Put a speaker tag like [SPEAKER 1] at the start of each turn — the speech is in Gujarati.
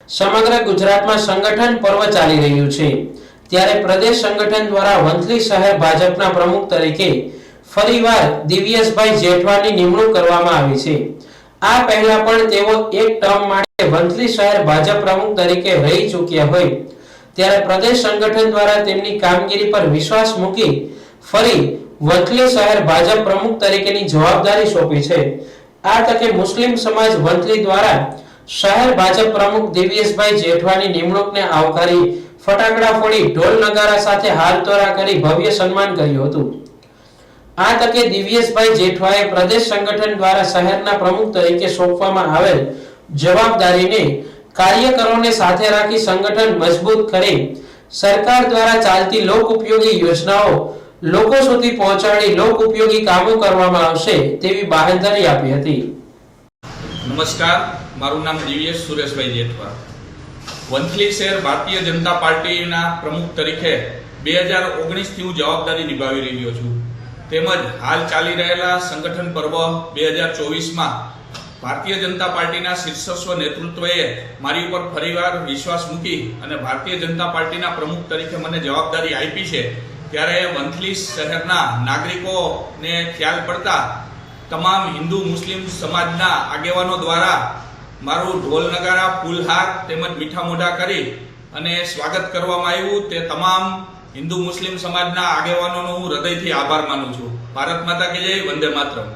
[SPEAKER 1] સમગ્ર ગુજરાતમાં સંગઠન પર્વ ચાલી રહ્યું છે ત્યારે પ્રદેશ સંગઠન દ્વારા વંથલી શહેર ભાજપના પ્રમુખ તરીકે ફરીવાર દિવ્યેશભાઈ જેઠવાની નિમણૂક કરવામાં આવી છે। આ પહેલા પણ તેઓ એક ટર્મ માટે વંથલી શહેર ભાજપ પ્રમુખ તરીકે રહી ચૂક્યા હોય ત્યારે પ્રદેશ સંગઠન દ્વારા તેમની કામગીરી પર વિશ્વાસ મૂકી ફરી વંથલી શહેર ભાજપ પ્રમુખ તરીકેની જવાબદારી સોંપી છે। આ તકે મુસ્લિમ સમાજ વંથલી દ્વારા શહેર ભાજપ પ્રમુખ દિવ્યેશભાઈ જેઠવાની નિમણૂકને આવકારી ફટાકડા ફોડી ઢોલ નગારા સાથે હારતોરા કરી ભવ્ય સન્માન કર્યું હતું। આ તકે દિવ્યેશભાઈ જેઠવાએ પ્રદેશ સંગઠન દ્વારા શહેરના પ્રમુખ તરીકે સોંપવામાં આવેલ જવાબદારીને કાર્યકરોને સાથે રાખી સંગઠન મજબૂત કરી સરકાર દ્વારા ચાલતી લોક ઉપયોગી યોજનાઓ લોકો સુધી પહોંચાડી લોક ઉપયોગી કામો કરવામાં આવશે તેવી બાંહેધરી આપી હતી।
[SPEAKER 2] નમસ્કાર, મારું નામ દિવ્યેશ સુરેશભાઈ જેઠવા। વંથલી શહેર ભારતીય જનતા પાર્ટીના પ્રમુખ તરીકે 2019 થી હું જવાબદારી નિભાવી રહ્યો છું। તેમજ હાલ ચાલી રહેલા સંગઠન પર્વ 2024માં ભારતીય જનતા પાર્ટીના શીર્ષસ્વ નેતૃત્વએ મારી ઉપર ફરીવાર વિશ્વાસ મૂકી અને ભારતીય જનતા પાર્ટીના પ્રમુખ તરીકે મને જવાબદારી આપી છે ત્યારે વંથલી શહેરના નાગરિકોને ખ્યાલ પડતા તમામ હિન્દુ મુસ્લિમ સમાજના આગેવાનો દ્વારા મારું ઢોલ નગારા ફૂલહાર તેમજ મીઠા મોઢા કરી અને સ્વાગત કરવામાં આવ્યું। તે તમામ હિન્દુ મુસ્લિમ સમાજના આગેવાનોનો હું હૃદયથી આભાર માનું છું। ભારત માતા કી જય, વંદે માતરમ।